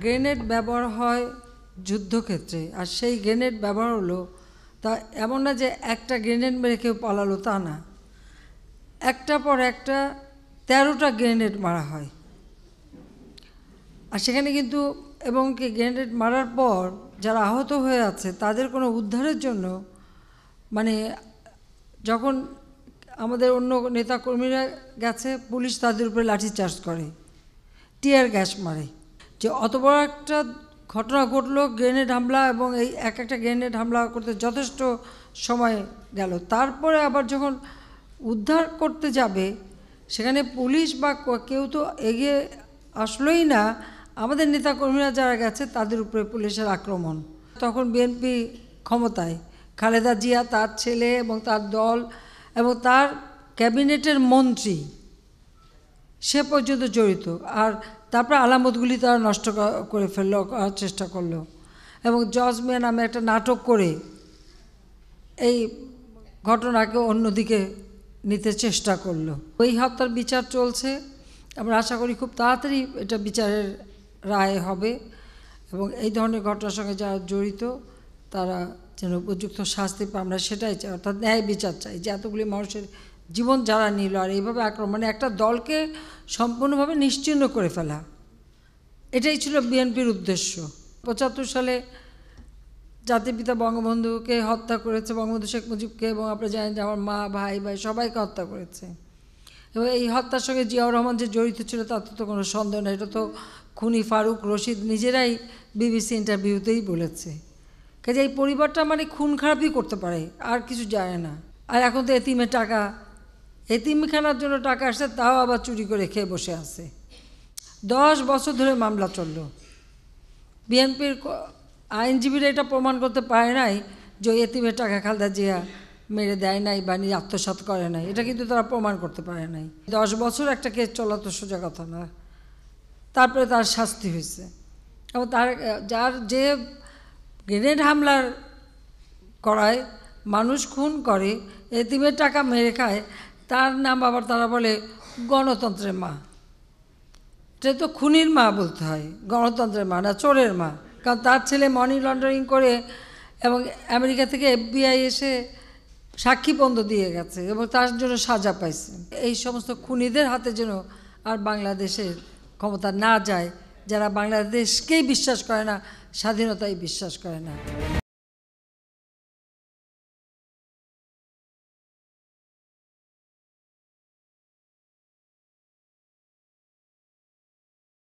Grenade ব্যবহার হয় যুদ্ধক্ষেত্রে, আর সেই গ্রেনেড ব্যবহার হলো তা এমন না যে একটা গ্রেনেড মেরে কেউ পালালো, তা না, একটার পর একটা 13টা গ্রেনেড মারা হয়। আর সেখানে কিন্তু এবং কি গ্রেনেড মারার পর যারা আহত হয়ে আছে তাদের কোনো উদ্ধারের জন্য মানে যখন আমাদের অন্য নেতাকর্মীরা গেছে, পুলিশ তাদের উপরে লাঠিচার্জ করে, টিয়ার গ্যাস মারে। যে অত বড় একটা ঘটনা ঘটলো, গ্রেনেড হামলা, এবং এই একটা গ্রেনেড হামলা করতে যথেষ্ট সময় গেল। তারপরে আবার যখন উদ্ধার করতে যাবে সেখানে পুলিশ বা কেউ তো এগিয়ে আসলোই না, আমাদের নেতাকর্মীরা যারা গেছে তাদের উপরে পুলিশের আক্রমণ। তখন বিএনপি ক্ষমতায়, খালেদা জিয়া, তার ছেলে এবং তার দল এবং তার ক্যাবিনেটের মন্ত্রী সে পর্যন্ত জড়িত। আর তারপর আলামতগুলি তারা নষ্ট করে ফেললো, করার চেষ্টা করলো, এবং জজ মিয়া নামে একটা নাটক করে এই ঘটনাকে অন্যদিকে নিতে চেষ্টা করলো। ওই হত্যার বিচার চলছে, আমরা আশা করি খুব তাড়াতাড়ি এটা বিচারের রায় হবে, এবং এই ধরনের ঘটনার সঙ্গে যারা জড়িত তারা যেন উপযুক্ত শাস্তি পায়, আমরা সেটাই চাই, অর্থাৎ ন্যায় বিচার চাই। যে এতগুলি মানুষের জীবন যারা নিল আর এইভাবে আক্রমণ, একটা দলকে সম্পূর্ণভাবে নিশ্চিহ্ন করে ফেলা, এটাই ছিল বিএনপির উদ্দেশ্য। 75 সালে জাতিপিতা বঙ্গবন্ধুকে হত্যা করেছে, বঙ্গবন্ধু শেখ মুজিবকে, এবং আপনারা জানেন যে আমার মা, ভাই সবাইকে হত্যা করেছে। এবং এই হত্যার সঙ্গে জিয়াউর রহমান যে জড়িত ছিল তাতে তো কোনো সন্দেহ নেই, এটা তো খুনি ফারুক রশিদ নিজেরাই বিবিসি ইন্টারভিউতেই বলেছে। কাজে এই পরিবারটা মানে খুন খারাপই করতে পারে, আর কিছু যায় না। আর এখন তো এতিমের টাকা, এতিমখানার জন্য টাকা আসছে, তাও আবার চুরি করে খেয়ে বসে আছে। 10 বছর ধরে মামলা চলল, বিএনপির আইনজীবীরা এটা প্রমাণ করতে পারে নাই যে এতিমের টাকা খালেদা জিয়া মেরে দেয় নাই বা নিজে আত্মসাৎ করে নাই, এটা কিন্তু তারা প্রমাণ করতে পারে নাই। 10 বছর একটা কেস চলা তো সোজা কথা না। তারপরে তার শাস্তি হয়েছে, এবং তার যার যে গ্রেনেড হামলার করায় মানুষ খুন করে, এতিমের টাকা মেরে খায়, তার নাম আবার তারা বলে গণতন্ত্রের মা। এটা তো খুনির মা বলতে হয়, গণতন্ত্রের মা না, চোরের মা। কারণ তার ছেলে মানি লন্ডারিং করে এবং আমেরিকা থেকে FBI এসে সাক্ষী বন্ধ দিয়ে গেছে এবং তার জন্য সাজা পাইছে। এই সমস্ত খুনিদের হাতে যেন আর বাংলাদেশের ক্ষমতা না যায়, যারা বাংলাদেশকেই বিশ্বাস করে না, স্বাধীনতায় বিশ্বাস করে না।